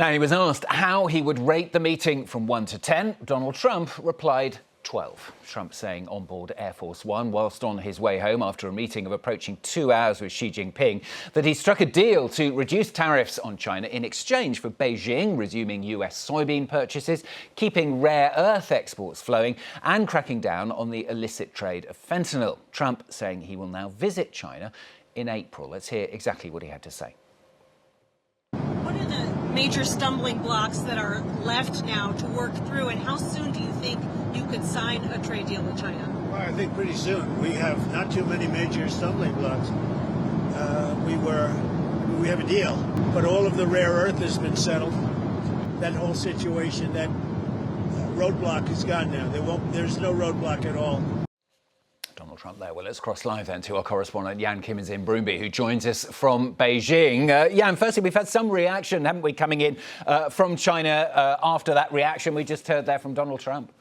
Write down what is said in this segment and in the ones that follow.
Now, he was asked how he would rate the meeting from 1 to 10. Donald Trump replied 12. Trump saying on board Air Force One, whilst on his way home after a meeting of approaching 2 hours with Xi Jinping, that he struck a deal to reduce tariffs on China in exchange for Beijing resuming US soybean purchases, keeping rare earth exports flowing, and cracking down on the illicit trade of fentanyl. Trump saying he will now visit China in April. Let's hear exactly what he had to say. What are the major stumbling blocks that are left now to work through, and how soon do you think you could sign a trade deal with China? Well, I think pretty soon. We have not too many major stumbling blocks. We have a deal, but all of the rare earth has been settled. That whole situation, that roadblock is gone now. There's no roadblock at all. Donald Trump there. Well, let's cross live then to our correspondent Jan Camenzind Broomby, who joins us from Beijing. Jan, firstly, we've had some reaction, haven't we, coming in from China after that reaction we just heard there from Donald Trump?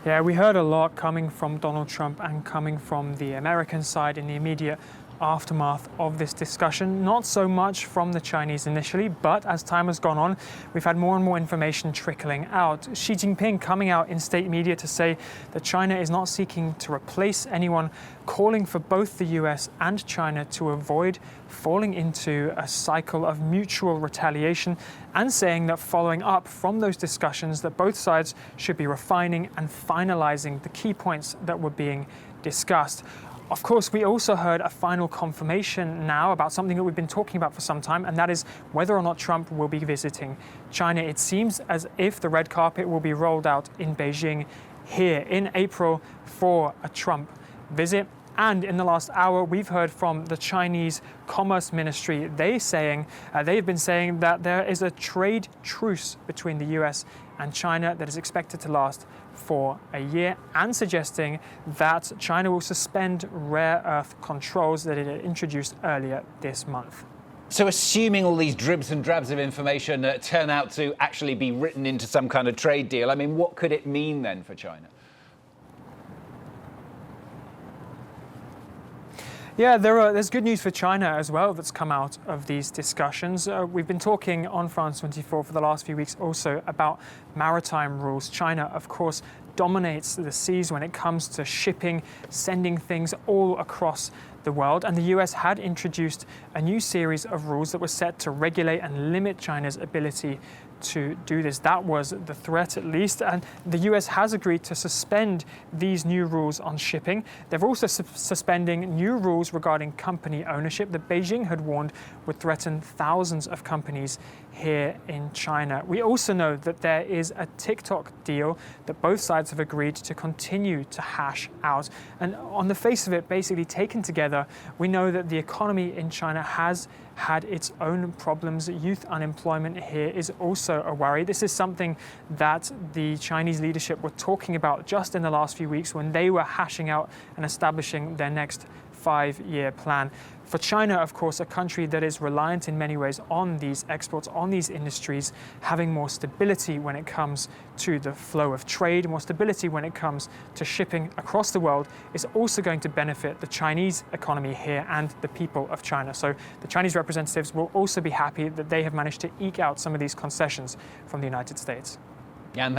Yeah, we heard a lot coming from Donald Trump and coming from the American side in the immediate aftermath of this discussion. Not so much from the Chinese initially, but as time has gone on, we've had more and more information trickling out. Xi Jinping coming out in state media to say that China is not seeking to replace anyone, calling for both the US and China to avoid falling into a cycle of mutual retaliation, and saying that following up from those discussions that both sides should be refining and finalizing the key points that were being discussed. Of course, we also heard a final confirmation now about something that we've been talking about for some time, and that is whether or not Trump will be visiting China. It seems as if the red carpet will be rolled out in Beijing here in April for a Trump visit. And in the last hour, we've heard from the Chinese Commerce Ministry. They've been saying that there is a trade truce between the US and China that is expected to last for a year, and suggesting that China will suspend rare earth controls that it had introduced earlier this month. So assuming all these dribs and drabs of information turn out to actually be written into some kind of trade deal, I mean, what could it mean then for China? Yeah, there's good news for China as well that's come out of these discussions. We've been talking on France 24 for the last few weeks also about maritime rules. China, of course, dominates the seas when it comes to shipping, sending things all across the world. And the US had introduced a new series of rules that were set to regulate and limit China's ability to do this. That was the threat, at least. And the US has agreed to suspend these new rules on shipping. They're also suspending new rules regarding company ownership that Beijing had warned would threaten thousands of companies here in China. We also know that there is a TikTok deal that both sides have agreed to continue to hash out. And on the face of it, basically taken together, we know that the economy in China has had its own problems. Youth unemployment here is also a worry. This is something that the Chinese leadership were talking about just in the last few weeks when they were hashing out and establishing their next 5-year plan. For China, of course, a country that is reliant in many ways on these exports, on these industries, having more stability when it comes to the flow of trade, more stability when it comes to shipping across the world, is also going to benefit the Chinese economy here and the people of China. So the Chinese representatives will also be happy that they have managed to eke out some of these concessions from the United States. Jan,